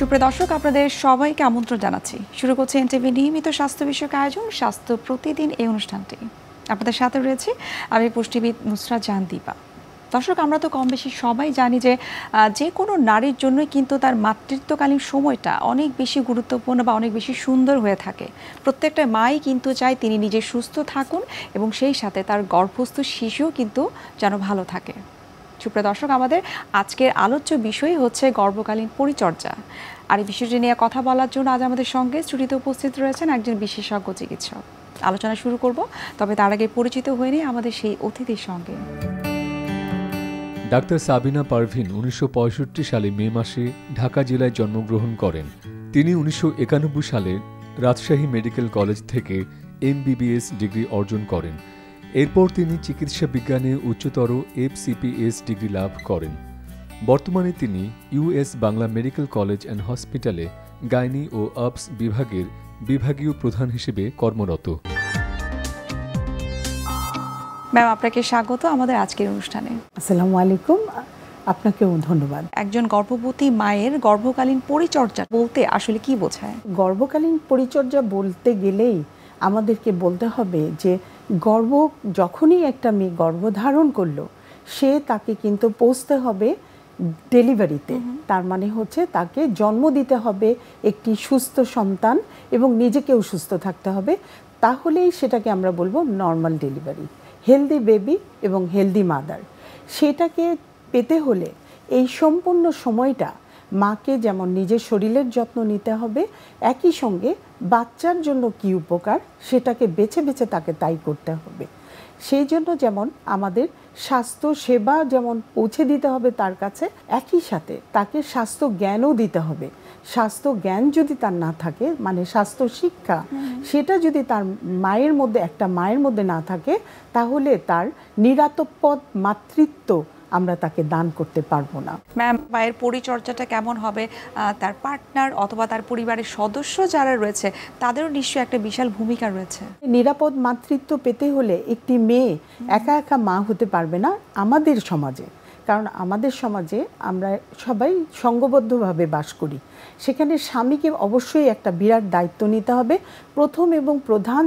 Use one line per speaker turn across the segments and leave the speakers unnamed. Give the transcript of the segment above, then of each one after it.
সুপ্রিয় দর্শক, আপনাদের সবাইকে আমন্ত্রণ জানাচ্ছি। শুরু করছে এনটিভি নিয়মিত স্বাস্থ্য বিষয়ক আয়োজন স্বাস্থ্য প্রতিদিন এই অনুষ্ঠানটি। আপনাদের সাথে রয়েছে আমি পুষ্টিবিদ নুসরাত জাহান দীপা। দর্শক, আমরা তো কম বেশি সবাই জানি যে কোনো নারীর জন্যই কিন্তু তার মাতৃত্বকালীন সময়টা অনেক বেশি গুরুত্বপূর্ণ বা অনেক বেশি সুন্দর হয়ে থাকে। প্রত্যেকটা মাই কিন্তু চায় তিনি নিজে সুস্থ থাকুন এবং সেই সাথে তার গর্ভস্থ শিশুও কিন্তু যেন ভালো থাকে। সুপ্রিয় দর্শক, আমাদের আজকের আলোচ্য বিষয় হচ্ছে গর্ভকালীন পরিচর্যা। আর এই বিষয়টি নিয়ে কথা বলার জন্য আজ আমাদের সঙ্গে স্টুডিওতে উপস্থিত রয়েছেন একজন বিশেষজ্ঞ চিকিৎসক। আলোচনা শুরু করব, তবে তার আগে পরিচিত হয়ে নিই আমাদের সেই অতিথির সঙ্গে।
ডাক্তার সাবিনা পারভিন 1965 সালে মে মাসে ঢাকা জেলায় জন্মগ্রহণ করেন। তিনি 1991 সালে রাজশাহী মেডিকেল কলেজ থেকে MBBS ডিগ্রি অর্জন করেন। এরপর তিনি চিকিৎসা বিজ্ঞানে উচ্চতর FCPS ডিগ্রি লাভ করেন। বর্তমানে তিনি US Bangla medical college and হসপিটালে গাইনি ও আপস বিভাগের বিভাগীয় প্রধান হিসেবে কর্মরত।
ম্যাম, আপনাকে স্বাগত আমাদের আজকের অনুষ্ঠানে।
আসসালামু আলাইকুম, আপনাকেও ধন্যবাদ।
একজন গর্ভবতী মায়ের গর্ভকালীন পরিচর্যা বলতে আসলে কি বোঝায়?
গর্ভকালীন পরিচর্যা বলতে গেলেই আমাদেরকে বলতে হবে যে যখনই একটা মেয়ে গর্ভধারণ করলো, তাকে কিন্তু পৌঁছতে হবে ডেলিভারিতে। তার মানে হচ্ছে তাকে জন্ম দিতে হবে একটি সুস্থ সন্তান এবং নিজেকেও সুস্থ থাকতে হবে। তাহলেই সেটাকে আমরা বলবো নর্মাল ডেলিভারি, হেলদি বেবি এবং হেলদি মাদার। সেটাকে পেতে হলে এই সম্পূর্ণ সময়টা মাকে যেমন নিজের শরীরের যত্ন নিতে হবে, একই সঙ্গে বাচ্চার জন্য কি উপকার সেটাকে বেছে বেছে তাকে তাই করতে হবে। সেই জন্য যেমন আমাদের স্বাস্থ্য সেবা যেমন পৌঁছে দিতে হবে তার কাছে, একই সাথে তাকে স্বাস্থ্য জ্ঞানও দিতে হবে। স্বাস্থ্য জ্ঞান যদি তার না থাকে, মানে স্বাস্থ্য শিক্ষা, সেটা যদি তার মায়ের মধ্যে না থাকে, তাহলে তার নিরাপদ মাতৃত্ব আমরা তাকে দান করতে পারবো না।
ম্যাম, মায়ের পরিচর্যাটা কেমন হবে? তার পার্টনার অথবা তার পরিবারের সদস্য যারা রয়েছে তাদেরও নিশ্চয়ই একটা বিশাল ভূমিকা রয়েছে।
নিরাপদ মাতৃত্ব পেতে হলে একটি মেয়ে একা একা মা হতে পারবে না আমাদের সমাজে। কারণ আমাদের সমাজে আমরা সবাই সঙ্ঘবদ্ধভাবে বাস করি। সেখানে স্বামীকে অবশ্যই একটা বিরাট দায়িত্ব নিতে হবে। প্রথম এবং প্রধান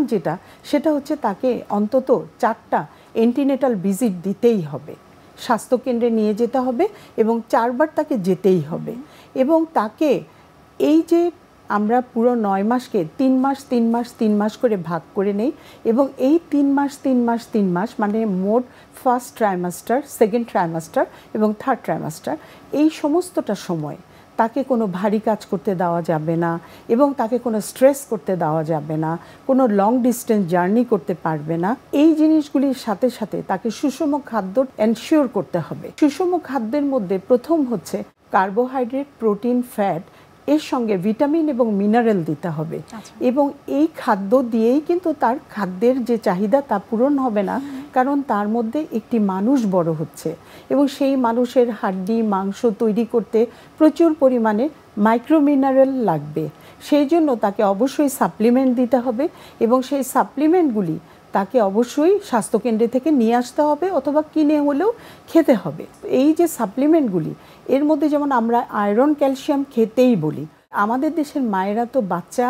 সেটা হচ্ছে তাকে অন্তত 4টা অ্যান্টিনেটাল ভিজিট দিতেই হবে, স্বাস্থ্যকেন্দ্রে নিয়ে যেতে হবে এবং 4 বার তাকে যেতেই হবে। এবং তাকে এই যে আমরা পুরো 9 মাসকে 3 মাস 3 মাস 3 মাস করে ভাগ করে নেই এবং এই 3 মাস 3 মাস 3 মাস মানে মোট ফার্স্ট ট্রাইমাস্টার, সেকেন্ড ট্রাইমাস্টার এবং থার্ড ট্রাইমাস্টার, এই সমস্তটা সময় তাকে কোনো ভারী কাজ করতে দেওয়া যাবে না এবং তাকে কোনো স্ট্রেস করতে দেওয়া যাবে না, কোনো লং ডিস্টেন্স জার্নি করতে পারবে না। এই জিনিসগুলির সাথে সাথে তাকে সুষম খাদ্য এনশিওর করতে হবে। সুষম খাদ্যের মধ্যে প্রথম হচ্ছে কার্বোহাইড্রেট, প্রোটিন, ফ্যাট, এর সঙ্গে ভিটামিন এবং মিনারেল দিতে হবে। এবং এই খাদ্য দিয়েই কিন্তু তার খাদ্যের যে চাহিদা তা পূরণ হবে না, কারণ তার মধ্যে একটি মানুষ বড় হচ্ছে এবং সেই মানুষের হাড্ডি মাংস তৈরি করতে প্রচুর পরিমাণে মাইক্রো মিনারেল লাগবে। সেই জন্য তাকে অবশ্যই সাপ্লিমেন্ট দিতে হবে এবং সেই সাপ্লিমেন্টগুলি তাকে অবশ্যই স্বাস্থ্যকেন্দ্র থেকে নিয়ে আসতে হবে অথবা কিনে হলেও খেতে হবে। এই যে সাপ্লিমেন্টগুলি, এর মধ্যে যেমন আমরা আয়রন, ক্যালসিয়াম খেতেই বলি। আমাদের দেশের মায়েরা তো বাচ্চা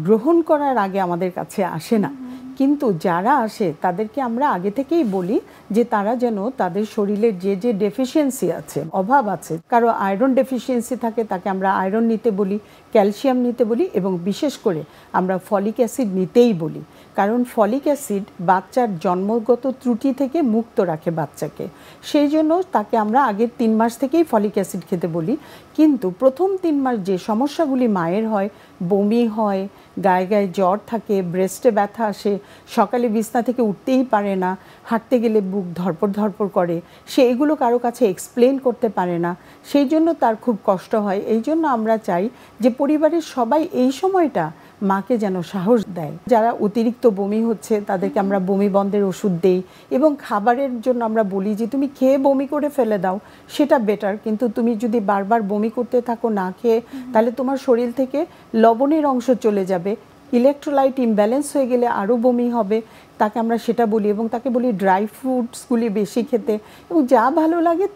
গ্রহণ করার আগে আমাদের কাছে আসে না, কিন্তু যারা আসে তাদেরকে আমরা আগে থেকেই বলি যে তারা যেন তাদের শরীরের যে ডেফিসিয়েন্সি আছে, অভাব আছে, কারো আয়রন ডেফিসিয়েন্সি থাকে তাকে আমরা আয়রন নিতে বলি, ক্যালসিয়াম নিতে বলি এবং বিশেষ করে আমরা ফলিক অ্যাসিড নিতেই বলি। কারণ ফলিক অ্যাসিড বাচ্চার জন্মগত ত্রুটি থেকে মুক্ত রাখে বাচ্চাকে। সেই জন্য তাকে আমরা আগের 3 মাস থেকেই ফলিক অ্যাসিড খেতে বলি। কিন্তু প্রথম 3 মাস যে সমস্যাগুলি মায়ের হয়, বমি হয়, গায়ে গায়ে জ্বর থাকে, ব্রেস্টে ব্যথা আসে, সকালে বিছনা থেকে উঠতেই পারে না, হাঁটতে গেলে বুক ধরপড় ধরপড় করে, সে এগুলো কারো কাছে এক্সপ্লেন করতে পারে না, সেই জন্য তার খুব কষ্ট হয়। এই জন্য আমরা চাই যে পরিবারের সবাই এই সময়টা মাকে যেন সাহস দেয়। যারা অতিরিক্ত বমি হচ্ছে তাদেরকে আমরা বমি বন্ধের ওষুধ দেই এবং খাবারের জন্য আমরা বলি যে তুমি খেয়ে বমি করে ফেলে দাও, সেটা বেটার। কিন্তু তুমি যদি বারবার বমি করতে থাকো না খেয়ে, তাহলে তোমার শরীর থেকে লবণের অংশ চলে যাবে, ইলেকট্রোলাইট ইমব্যালেন্স হয়ে গেলে আরও বমি হবে, তাকে আমরা সেটা বলি এবং তাকে বলি ড্রাই ফ্রুটসগুলি বেশি খেতে, এবং যা ভালো লাগে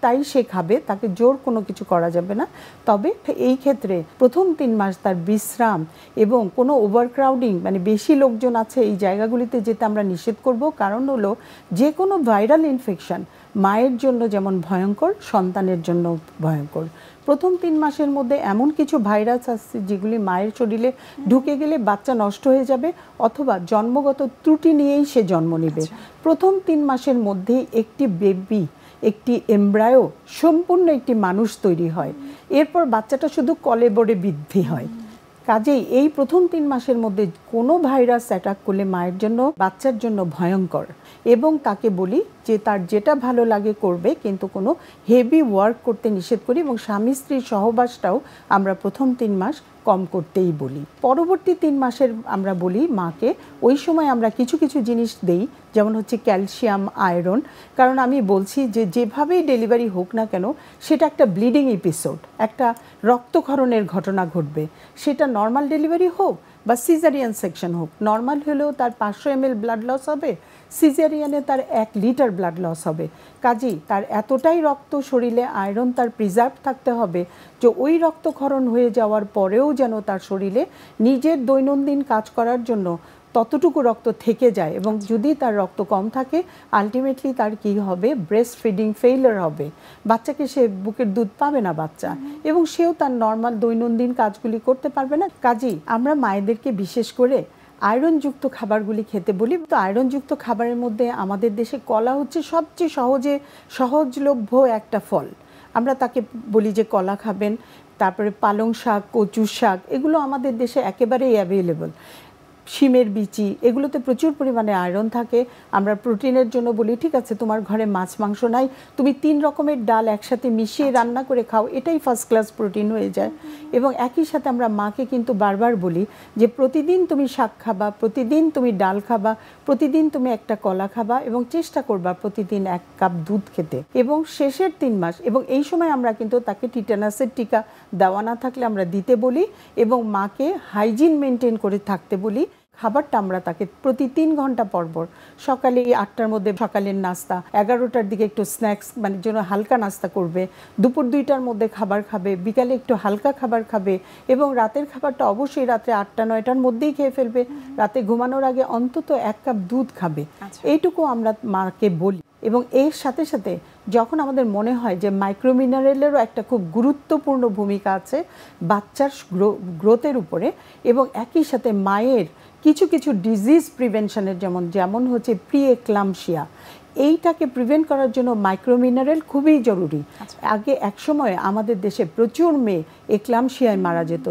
তাই সে খাবে, তাকে জোর কোনো কিছু করা যাবে না। তবে এই ক্ষেত্রে প্রথম 3 মাস তার বিশ্রাম এবং কোনো ওভারক্রাউডিং মানে বেশি লোকজন আছে এই জায়গাগুলিতে যেতে আমরা নিষেধ করব। কারণ হলো যে কোনো ভাইরাল ইনফেকশন মায়ের জন্য যেমন ভয়ঙ্কর, সন্তানের জন্য ভয়ঙ্কর। প্রথম 3 মাসের মধ্যে এমন কিছু ভাইরাস আছে যেগুলি মায়ের শরীরে ঢুকে গেলে বাচ্চা নষ্ট হয়ে যাবে অথবা জন্মগত ত্রুটি নিয়েই সে জন্ম নেবে। প্রথম 3 মাসের মধ্যে একটি বেবি, একটি এমব্রায়ো সম্পূর্ণ একটি মানুষ তৈরি হয়। এরপর বাচ্চাটা শুধু কলেবরে বৃদ্ধি হয়। কাজেই এই প্রথম 3 মাসের মধ্যে কোনো ভাইরাস অ্যাটাক করলে মায়ের জন্য, বাচ্চার জন্য ভয়ঙ্কর। এবং তাকে বলি যে তার যেটা ভালো লাগে করবে, কিন্তু কোনো হেভি ওয়ার্ক করতে নিষেধ করি এবং স্বামী স্ত্রীর সহবাসটাও আমরা প্রথম 3 মাস কম করতেই বলি। পরবর্তী 3 মাসের আমরা বলি মাকে, ওই সময় আমরা কিছু কিছু জিনিস দেই, যেমন হচ্ছে ক্যালসিয়াম, আয়রন। কারণ আমি বলছি যে যেভাবেই ডেলিভারি হোক না কেন সেটা একটা ব্লিডিং এপিসোড, একটা রক্তক্ষরণের ঘটনা ঘটবে। সেটা নর্মাল ডেলিভারি হোক বা সিজারিয়ান সেকশন হোক, নর্মাল হলেও তার 500 ml ব্লাড লস হবে, সিজারিয়ানে তার 1 লিটার ব্লাড লস হবে। কাজেই তার এতটাই রক্ত শরীরে, আয়রন তার প্রিজার্ভ থাকতে হবে যে ওই রক্তক্ষরণ হয়ে যাওয়ার পরেও যেন তার শরীরে নিজের দৈনন্দিন কাজ করার জন্য ততটুকু রক্ত থেকে যায়। এবং যদি তার রক্ত কম থাকে আলটিমেটলি তার কি হবে, ব্রেস্ট ফিডিং ফেইলিওর হবে, বাচ্চাকে সে বুকের দুধ পাবে না বাচ্চা, এবং সেও তার নর্মাল দৈনন্দিন কাজগুলি করতে পারবে না। কাজেই আমরা মায়েদেরকে বিশেষ করে আয়রনযুক্ত খাবারগুলি খেতে বলি। তো আয়রনযুক্ত খাবারের মধ্যে আমাদের দেশে কলা হচ্ছে সবচেয়ে সহজলভ্য একটা ফল। আমরা তাকে বলি যে কলা খাবেন, তারপরে পালং শাক, কচু শাক, এগুলো আমাদের দেশে একেবারেই অ্যাভেলেবল। শিমের বিচি, এগুলোতে প্রচুর পরিমাণে আয়রন থাকে। আমরা প্রোটিনের জন্য বলি ঠিক আছে তোমার ঘরে মাছ মাংস নাই, তুমি 3 রকমের ডাল একসাথে মিশিয়ে রান্না করে খাও, এটাই ফার্স্ট ক্লাস প্রোটিন হয়ে যায়। এবং একই সাথে আমরা মাকে কিন্তু বারবার বলি যে প্রতিদিন তুমি শাক খাবা, প্রতিদিন তুমি ডাল খাবা, প্রতিদিন তুমি একটা কলা খাবা, এবং চেষ্টা করবা প্রতিদিন 1 কাপ দুধ খেতে। এবং শেষের 3 মাস, এবং এই সময় আমরা কিন্তু তাকে টিটানাসের টিকা দেওয়া না থাকলে আমরা দিতে বলি, এবং মাকে হাইজিন মেনটেন করে থাকতে বলি। খাবারটা আমরা তাকে প্রতি 3 ঘন্টা পর পর, সকালে 8টার মধ্যে সকালের নাস্তা, 11টার দিকে একটু স্ন্যাক্স মানে জন্য হালকা নাস্তা করবে, দুপুর 2টার মধ্যে খাবার খাবে, বিকালে একটু হালকা খাবার খাবে, এবং রাতের খাবারটা অবশ্যই রাত্রে 8টা-9টার মধ্যেই খেয়ে ফেলবে। রাতে ঘুমানোর আগে অন্তত 1 কাপ দুধ খাবে। এইটুকু আমরা মাকে বলি। এবং এর সাথে সাথে যখন আমাদের মনে হয় যে মাইক্রোমিনারেলেরও একটা খুব গুরুত্বপূর্ণ ভূমিকা আছে বাচ্চার গ্রোথের উপরে, এবং একই সাথে মায়ের কিছু কিছু ডিজিজ প্রিভেনশনের যেমন হচ্ছে প্রি এক্লাম্পসিয়া, এইটাকে প্রিভেন্ট করার জন্য মাইক্রোমিনারেল খুবই জরুরি। আগে একসময় আমাদের দেশে প্রচুর মেয়ে এক্লাম্পসিয়ায় মারা যেত,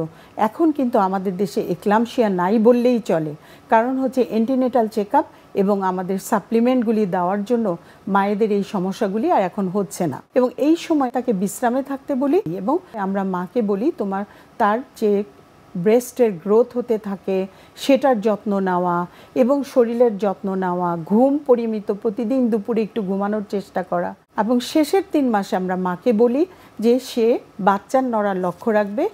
এখন কিন্তু আমাদের দেশে এক্লাম্পসিয়া নাই বললেই চলে। কারণ হচ্ছে অ্যান্টিনেটাল চেকআপ এবং আমাদের সাপ্লিমেন্টগুলি দেওয়ার জন্য মায়েদের এই সমস্যাগুলি আর এখন হচ্ছে না। এবং এই সময় তাকে বিশ্রামে থাকতে বলি, এবং আমরা মাকে বলি তার যে ব্রেস্টের গ্রোথ হতে থাকে সেটার যত্ন নেওয়া, এবং শরীরের যত্ন নেওয়া, ঘুম পরিমিত, প্রতিদিন দুপুরে একটু ঘুমানোর চেষ্টা করা। এবং শেষের 3 মাসে আমরা মাকে বলি যে সে বাচ্চার নড়ার লক্ষ্য রাখবে,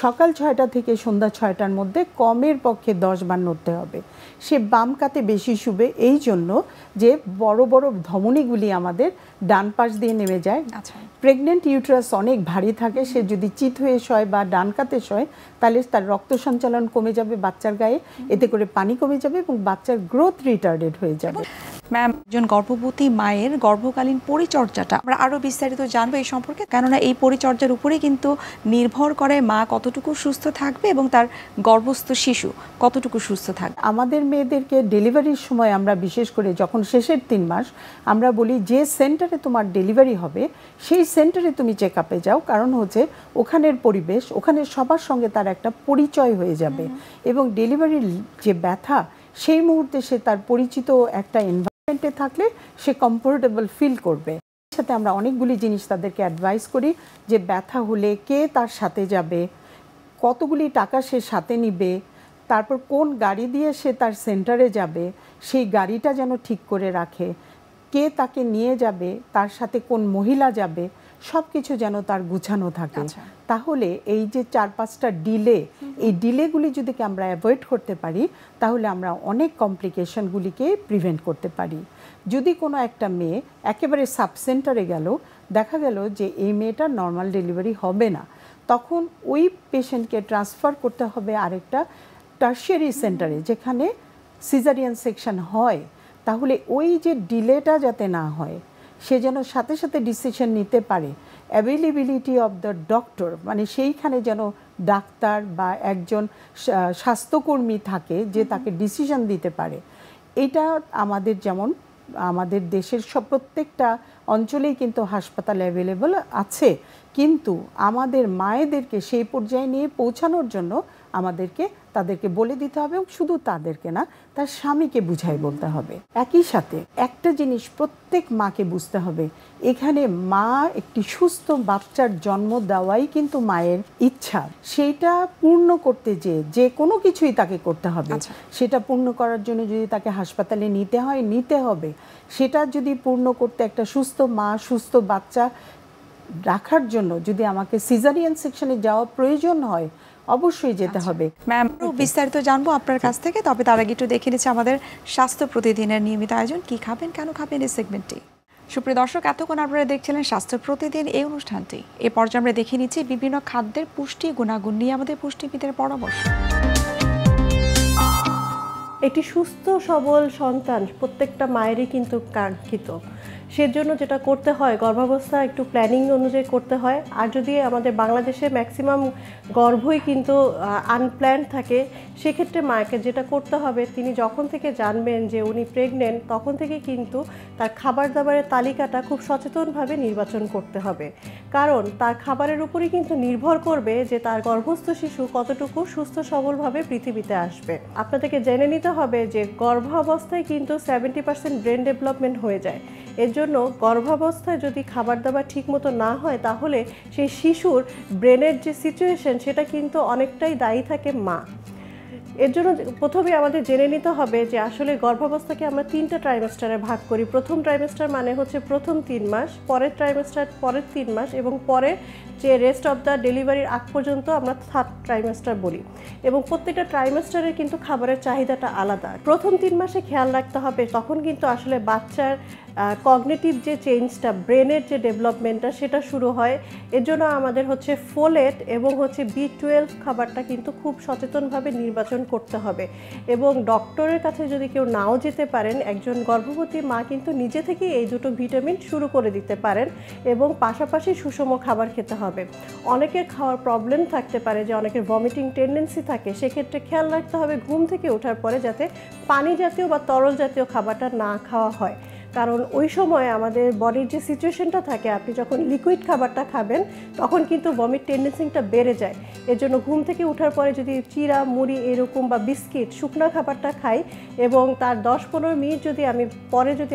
সকাল 6টা থেকে সন্ধ্যা 6টার মধ্যে কমের পক্ষে 10 বার নড়তে হবে। সে বাম কাতে বেশি শুবে, এই জন্য যে বড় বড় ধমনীগুলি আমাদের ডান পাশ দিয়ে নেমে যায়। প্রেগনেন্ট ইউটেরাস অনেক ভারী থাকে, সে যদি চিত হয়ে শয় বা ডান কাতে শয় তাহলে তার রক্ত সঞ্চালন কমে যাবে বাচ্চার গায়ে, এতে করে পানি কমে যাবে এবং বাচ্চার গ্রোথ রিটার্ডেড হয়ে যাবে।
ম্যাম, একজন গর্ভবতী মায়ের গর্ভকালীন পরিচর্যাটা আমরা আরও বিস্তারিত জানবো এই সম্পর্কে, কেননা এই পরিচর্যার উপরেই কিন্তু নির্ভর করে মা কতটুকু সুস্থ থাকবে এবং তার গর্ভস্থ শিশু কতটুকু সুস্থ থাকবে।
আমাদের মেয়েদেরকে ডেলিভারির সময় আমরা বিশেষ করে যখন শেষের 3 মাস আমরা বলি যে সেন্টারে তোমার ডেলিভারি হবে সেই সেন্টারে তুমি চেক আপে যাও, কারণ হচ্ছে ওখানের পরিবেশ, ওখানে সবার সঙ্গে তার একটা পরিচয় হয়ে যাবে, এবং ডেলিভারির যে ব্যথা সেই মুহূর্তে সে তার পরিচিত একটা এনভায়রনমেন্টে থাকলে সে কমফোর্টেবল ফিল করবে। সাথে আমরা অনেকগুলি জিনিস তাদেরকে অ্যাডভাইস করি যে ব্যথা হলে কে তার সাথে যাবে, কতগুলি টাকা সে সাথে নিবে, তারপর কোন গাড়ি দিয়ে সে তার সেন্টারে যাবে সেই গাড়িটা যেন ঠিক করে রাখে, কে তাকে নিয়ে যাবে, তার সাথে কোন মহিলা যাবে, সব কিছু যেন তার গুছানো থাকে।
আচ্ছা।
তাহলে এই যে 4-5টা ডিলে, এই ডিলেগুলি যদি আমরা অ্যাভয়েড করতে পারি তাহলে আমরা অনেক কমপ্লিকেশনগুলিকে প্রিভেন্ট করতে পারি। যদি কোনো একটা মেয়ে একেবারে সাবসেন্টারে গেল, দেখা গেল যে এই মেয়েটার নর্মাল ডেলিভারি হবে না, তখন ওই পেশেন্টকে ট্রান্সফার করতে হবে আরেকটা টার্সিয়ারি সেন্টারে যেখানে সিজারিয়ান সেকশন হয়। তাহলে ওই যে ডিলেটা যাতে না হয়, সে যেন সাথে সাথে ডিসিশন নিতে পারে। অ্যাভেলেবিলিটি অফ দ্য ডক্টর, মানে সেইখানে যেন ডাক্তার বা একজন স্বাস্থ্যকর্মী থাকে যে তাকে ডিসিশন দিতে পারে। এটা আমাদের যেমন আমাদের দেশের প্রত্যেকটা অঞ্চলেই কিন্তু হাসপাতাল অ্যাভেলেবল আছে, কিন্তু আমাদের মায়েদেরকে সেই পর্যায়ে নিয়ে পৌঁছানোর জন্য আমাদেরকে তাদেরকে বলে দিতে হবে, এবং শুধু তাদেরকে না, তার স্বামীকে বুঝাই বলতে হবে। একই সাথে একটা জিনিস প্রত্যেক মাকে বুঝতে হবে, এখানে মা একটি সুস্থ বাচ্চার জন্ম দেওয়াই কিন্তু মায়ের ইচ্ছা। সেইটা পূর্ণ করতে যে কোনো কিছুই তাকে করতে হবে। সেটা পূর্ণ করার জন্য যদি তাকে হাসপাতালে নিতে হয়, নিতে হবে। সেটা যদি পূর্ণ করতে একটা সুস্থ মা, সুস্থ বাচ্চা রাখার জন্য যদি আমাকে সিজারিয়ান সেকশনে যাওয়া প্রয়োজন হয়, অবশ্যই যেতে হবে।
ম্যাম, বিস্তারিত জানবো আপনার কাছ থেকে, তবে তার আগে একটু দেখে নিচ্ছি আমাদের স্বাস্থ্য প্রতিদিনের নিয়মিত আয়োজন কি খাবেন কেন খাবেন এই সেগমেন্টটি। সুপ্রিয় দর্শক, এতক্ষণ আপনারা দেখছিলেন স্বাস্থ্য প্রতিদিন এই অনুষ্ঠানটি। এ পর্যায়ে আমরা দেখে নিচ্ছি বিভিন্ন খাদ্যের পুষ্টি গুণাগুণ নিয়ে আমাদের পুষ্টিবিদের পরামর্শ।
একটি সুস্থ সবল সন্তান প্রত্যেকটা মায়েরই কিন্তু কাঙ্ক্ষিত। সেজন্য যেটা করতে হয়, গর্ভাবস্থা একটু প্ল্যানিং অনুযায়ী করতে হয়। আর যদি আমাদের বাংলাদেশে ম্যাক্সিমাম গর্ভই কিন্তু আনপ্ল্যান্ড থাকে, সেক্ষেত্রে মাকে যেটা করতে হবে, তিনি যখন থেকে জানবেন যে উনি প্রেগনেন্ট, তখন থেকে কিন্তু তার খাবার দাবারের তালিকাটা খুব সচেতনভাবে নির্বাচন করতে হবে। কারণ তার খাবারের উপরই কিন্তু নির্ভর করবে যে তার গর্ভস্থ শিশু কতটুকু সুস্থ সবলভাবে পৃথিবীতে আসবে। আপনাদেরকে জেনে নিতে হবে যে গর্ভাবস্থায় কিন্তু 70% ব্রেন ডেভেলপমেন্ট হয়ে যায়। এর জন্য গর্ভাবস্থায় যদি খাবার দাবার ঠিকমতো না হয়, তাহলে সেই শিশুর ব্রেনের যে সিচুয়েশন, সেটা কিন্তু অনেকটাই দায়ী থাকে মা। এর জন্য প্রথমে আমাদের জেনে নিতে হবে যে আসলে গর্ভাবস্থাকে আমরা 3টা ট্রাইমেস্টারে ভাগ করি। প্রথম ট্রাইমেস্টার মানে হচ্ছে প্রথম 3 মাস, পরের ট্রাইমেস্টার পরের 3 মাস, এবং পরে যে রেস্ট অফ দ্য ডেলিভারির আগ পর্যন্ত আমরা থার্ড ট্রাইমেস্টার বলি। এবং প্রত্যেকটা ট্রাইমেস্টারের কিন্তু খাবারের চাহিদাটা আলাদা। প্রথম 3 মাসে খেয়াল রাখতে হবে, তখন কিন্তু আসলে বাচ্চার কগনিটিভ যে চেঞ্জটা, ব্রেনের যে ডেভেলপমেন্টটা, সেটা শুরু হয়। এর জন্য আমাদের হচ্ছে ফোলেট এবং হচ্ছে B12 খাবারটা কিন্তু খুব সচেতনভাবে নির্বাচন করতে হবে। এবং ডক্টরের কাছে যদি কেউ নাও যেতে পারেন, একজন গর্ভবতী মা কিন্তু নিজে থেকেই এই দুটো ভিটামিন শুরু করে দিতে পারেন, এবং পাশাপাশি সুষম খাবার খেতে হবে। অনেকের খাওয়ার প্রবলেম থাকতে পারে, যে অনেকের ভমিটিং টেন্ডেন্সি থাকে, সেক্ষেত্রে খেয়াল রাখতে হবে ঘুম থেকে ওঠার পরে যাতে পানি জাতীয় বা তরল জাতীয় খাবারটা না খাওয়া হয়। কারণ ওই সময় আমাদের বডির যে সিচুয়েশনটা থাকে, আপনি যখন লিকুইড খাবারটা খাবেন তখন কিন্তু ভমিট টেন্ডেন্সিটা বেড়ে যায়। এর জন্য ঘুম থেকে ওঠার পরে যদি চিড়া, মুড়ি এরকম বা বিস্কিট, শুকনো খাবারটা খাই, এবং তার 10-15 মিনিট যদি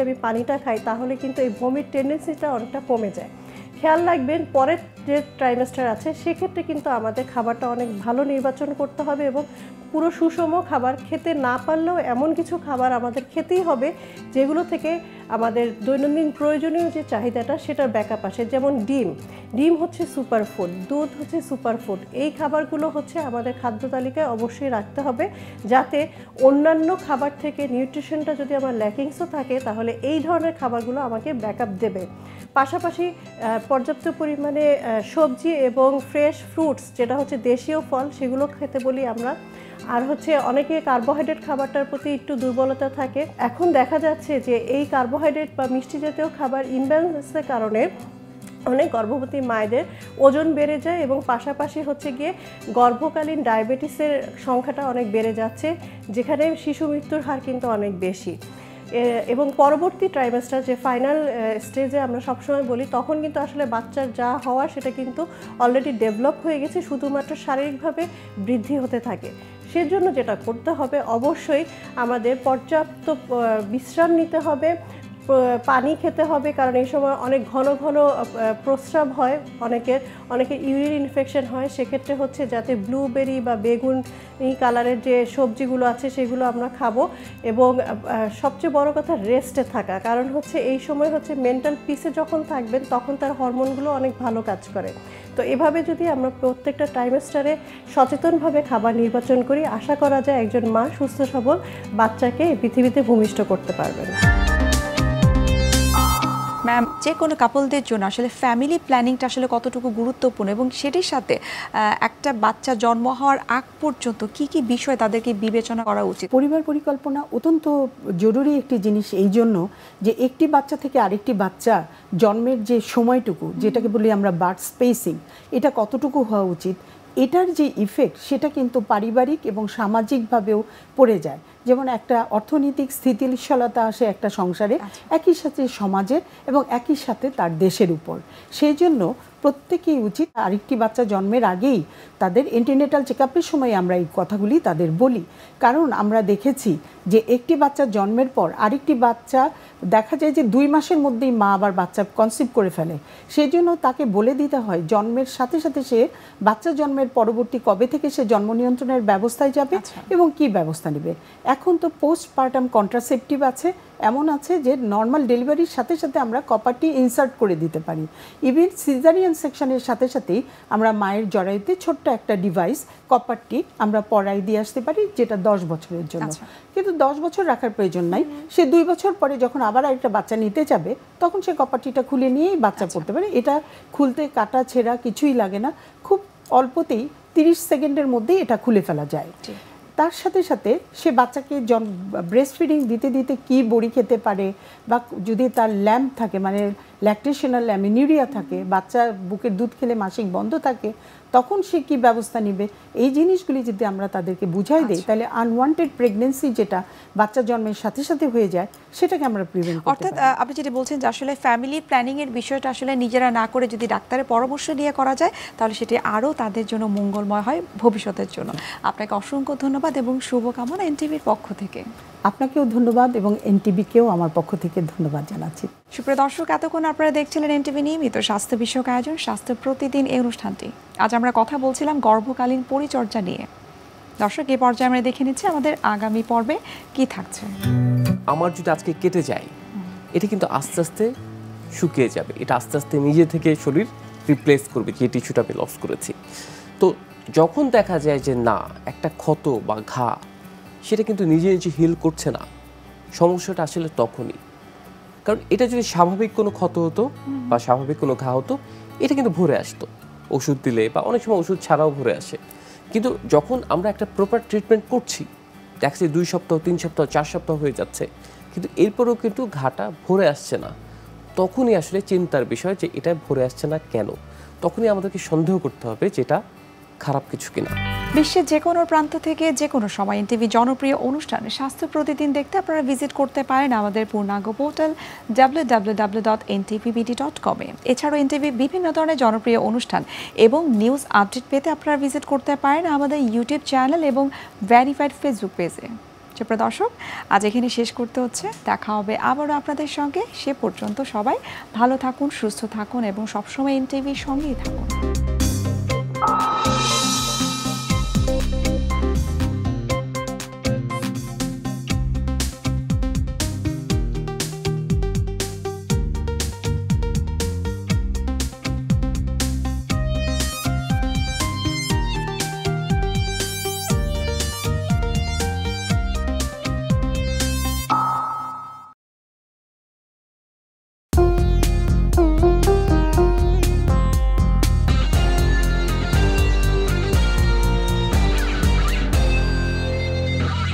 আমি পানিটা খাই, তাহলে কিন্তু এই ভমিট টেন্ডেন্সিটা অনেকটা কমে যায়। খেয়াল রাখবেন পরের যে ট্রাইমেস্টার আছে, সেক্ষেত্রে কিন্তু আমাদের খাবারটা অনেক ভালো নির্বাচন করতে হবে, এবং পুরো সুষম খাবার খেতে না পারলেও এমন কিছু খাবার আমাদের খেতেই হবে যেগুলো থেকে আমাদের দৈনন্দিন প্রয়োজনীয় যে চাহিদাটা, সেটার ব্যাকআপ আসে। যেমন ডিম হচ্ছে সুপারফুড, দুধ হচ্ছে সুপারফুড। এই খাবারগুলো হচ্ছে আমাদের খাদ্য তালিকায় অবশ্যই রাখতে হবে, যাতে অন্যান্য খাবার থেকে নিউট্রিশনটা যদি আমার ল্যাকিংসও থাকে, তাহলে এই ধরনের খাবারগুলো আমাকে ব্যাকআপ দেবে। পাশাপাশি পর্যাপ্ত পরিমাণে সবজি এবং ফ্রেশ ফ্রুটস, যেটা হচ্ছে দেশীয় ফল, সেগুলো খেতে বলি আমরা। আর হচ্ছে অনেকে কার্বোহাইড্রেট খাবারটার প্রতি একটু দুর্বলতা থাকে। এখন দেখা যাচ্ছে যে এই কার্বোহাইড্রেট বা মিষ্টি জাতীয় খাবার ইমব্যালেন্সের কারণে অনেক গর্ভবতী মায়েদের ওজন বেড়ে যায়, এবং পাশাপাশি হচ্ছে গিয়ে গর্ভকালীন ডায়াবেটিসের সংখ্যাটা অনেক বেড়ে যাচ্ছে, যেখানে শিশু মৃত্যুর হার কিন্তু অনেক বেশি। এবং পরবর্তী ট্রাইমেস্টার, যে ফাইনাল স্টেজে আমরা সবসময় বলি, তখন কিন্তু আসলে বাচ্চার যা হওয়া সেটা কিন্তু অলরেডি ডেভেলপ হয়ে গেছে, শুধুমাত্র শারীরিকভাবে বৃদ্ধি হতে থাকে। সেজন্য যেটা করতে হবে, অবশ্যই আমাদের পর্যাপ্ত বিশ্রাম নিতে হবে, পানি খেতে হবে, কারণ এই সময় অনেক ঘন ঘন প্রস্রাব হয়, অনেকের ইউরিন ইনফেকশন হয়। সেক্ষেত্রে হচ্ছে যাতে ব্লুবেরি বা বেগুন এই কালারের যে সবজিগুলো আছে সেগুলো আমরা খাবো। এবং সবচেয়ে বড় কথা রেস্টে থাকা, কারণ হচ্ছে এই সময় হচ্ছে মেন্টাল পিসে যখন থাকবেন তখন তার হরমোনগুলো অনেক ভালো কাজ করে। তো এভাবে যদি আমরা প্রত্যেকটা ট্রাইমেস্টারে সচেতনভাবে খাবার নির্বাচন করি, আশা করা যায় একজন মা সুস্থ সবল বাচ্চাকে পৃথিবীতে ভূমিষ্ঠ করতে পারবেন।
ম্যাম, যে কোনো কাপলদের জন্য আসলে ফ্যামিলি প্ল্যানিংটা আসলে কতটুকু গুরুত্বপূর্ণ এবং সেটির সাথে একটা বাচ্চা জন্ম হওয়ার আগ পর্যন্ত কি কি বিষয় তাদেরকে বিবেচনা করা উচিত?
পরিবার পরিকল্পনা অত্যন্ত জরুরি একটি জিনিস, এই জন্য যে একটি বাচ্চা থেকে আরেকটি বাচ্চা জন্মের যে সময়টুকু, যেটাকে বলি আমরা বার্থ স্পেসিং, এটা কতটুকু হওয়া উচিত, এটার যে ইফেক্ট সেটা কিন্তু পারিবারিক এবং সামাজিকভাবেও পড়ে যায়। যেমন একটা অর্থনৈতিক স্থিতিশীলতা আসে একটা সংসারে, একই সাথে সমাজের এবং একই সাথে তার দেশের উপর। সেই জন্য প্রত্যেকেই উচিত আরেকটি বাচ্চা জন্মের আগেই তাদের এন্টিনেটাল চেকআপের সময় আমরা এই কথাগুলি তাদের বলি। কারণ আমরা দেখেছি যে একটি বাচ্চা জন্মের পর আরেকটি বাচ্চা দেখা যায় যে 2 মাসের মধ্যেই মা আবার বাচ্চা কনসিভ করে ফেলে। সেই জন্য তাকে বলে দিতে হয় জন্মের সাথে সাথে সে বাচ্চা জন্মের পরবর্তী কবে থেকে সে জন্ম নিয়ন্ত্রণের ব্যবস্থায় যাবে এবং কি ব্যবস্থা নেবে। এখন তো পোস্টপার্টাম কন্ট্রাসেপটিভ আছে, এমন আছে যে নর্মাল ডেলিভারির সাথে সাথে আমরা কপারটি ইনসার্ট করে দিতে পারি। ইভেন সিজারিয়ান সেকশনের সাথে সাথেই আমরা মায়ের জরায়ুতে ছোট্ট একটা ডিভাইস কপারটি আমরা পরাই দিয়ে আসতে পারি, যেটা 10 বছরের জন্য। কিন্তু 10 বছর রাখার প্রয়োজন নাই, সে 2 বছর পরে যখন আবার একটা বাচ্চা নিতে যাবে তখন সে কপারটিটা খুলে নিয়েই বাচ্চা পড়তে পারে। এটা খুলতে কাটা ছেঁড়া কিছুই লাগে না, খুব অল্পতেই 30 সেকেন্ডের মধ্যেই এটা খুলে ফেলা যায়। তার সাথে সাথে সে বাচ্চাকে ব্রেস্ট ফিডিং দিতে দিতে কি বড়ি খেতে পারে, বা যদি তার ল্যাম্প থাকে মানে ল্যাকটেশনাল ল্যামিনিউরিয়া থাকে, বাচ্চা বুকের দুধ খেলে মাসিক বন্ধ থাকে, তখন সে কি ব্যবস্থা নেবে, এই জিনিসগুলি যদি আমরা তাদেরকে বুঝাই দিই তাহলে আনওয়ান্টেড প্রেগনেন্সি যেটা বাচ্চা জন্মের সাথে সাথে হয়ে যায় সেটাকে আমরা প্রিভেন্ট করতে পারি।
অর্থাৎ আপনি যেটা বলছেন যে আসলে ফ্যামিলি প্ল্যানিং এর বিষয়টা আসলে নিজেরা না করে যদি ডাক্তারের পরামর্শ নিয়ে করা যায় তাহলে সেটি আরও তাদের জন্য মঙ্গলময় হয় ভবিষ্যতের জন্য। আপনাকে অসংখ্য ধন্যবাদ এবং শুভকামনা এনটিভির পক্ষ থেকে।
আপনাকেও ধন্যবাদ এবং এনটিভিকেও আমার পক্ষ থেকে ধন্যবাদ জানাচ্ছি।
সুপ্রিয় দর্শক, এতক্ষণ আপনারা দেখছিলেন এনটিভি নিয়মিত স্বাস্থ্য বিষয়ক আয়োজন স্বাস্থ্য প্রতিদিন এই অনুষ্ঠানটি। আজ আমরা কথা বলছিলাম গর্ভকালীন পরিচর্যা নিয়ে। দর্শক, এই পর্যায়ে আমরা দেখে নিচ্ছি আমাদের আগামী পর্বে কি থাকছে।
আমার যদি আজকে কেটে যায়, এটা কিন্তু আস্তে আস্তে শুকিয়ে যাবে, এটা আস্তে আস্তে নিজে থেকে শরীর রিপ্লেস করবে যে টিস্যুটা আমি লস করেছি। তো যখন দেখা যায় যে না, একটা ক্ষত বা ঘা সেটা কিন্তু নিজে নিজে হিল করছে না, সমস্যাটা আসলে তখনই। কারণ এটা যদি স্বাভাবিক কোনো ক্ষত হতো বা স্বাভাবিক কোনো ঘা হতো, এটা কিন্তু ভরে আসতো ওষুধ দিলে, বা অনেক সময় ওষুধ ছাড়াও ভরে আসে। কিন্তু যখন আমরা একটা প্রপার ট্রিটমেন্ট করছি, দেখছি 2 সপ্তাহ 3 সপ্তাহ 4 সপ্তাহ হয়ে যাচ্ছে, কিন্তু এরপরেও কিন্তু ঘাটা ভরে আসছে না, তখনই আসলে চিন্তার বিষয় যে এটা ভরে আসছে না কেন। তখনই আমাদেরকে সন্দেহ করতে হবে যে এটা খারাপ কিছু কিনা।
বিশ্বের যে কোনো প্রান্ত থেকে যে কোনো সময় এনটিভি জনপ্রিয় অনুষ্ঠান স্বাস্থ্য প্রতিদিন দেখতে আপনারা ভিজিট করতে পারেন আমাদের পূর্ণাঙ্গ পোর্টাল www.ntvbd.com এ। এছাড়াও এনটিভি বিভিন্ন ধরনের জনপ্রিয় অনুষ্ঠান এবং নিউজ আপডেট পেতে আপনারা ভিজিট করতে পারেন আমাদের ইউটিউব চ্যানেল এবং ভেরিফাইড ফেসবুক পেজে। সুপ্রিয় দর্শক, আজ এখানে শেষ করতে হচ্ছে। দেখা হবে আবারও আপনাদের সঙ্গে। সে পর্যন্ত সবাই ভালো থাকুন, সুস্থ থাকুন এবং সবসময় এনটিভির সঙ্গেই থাকুন।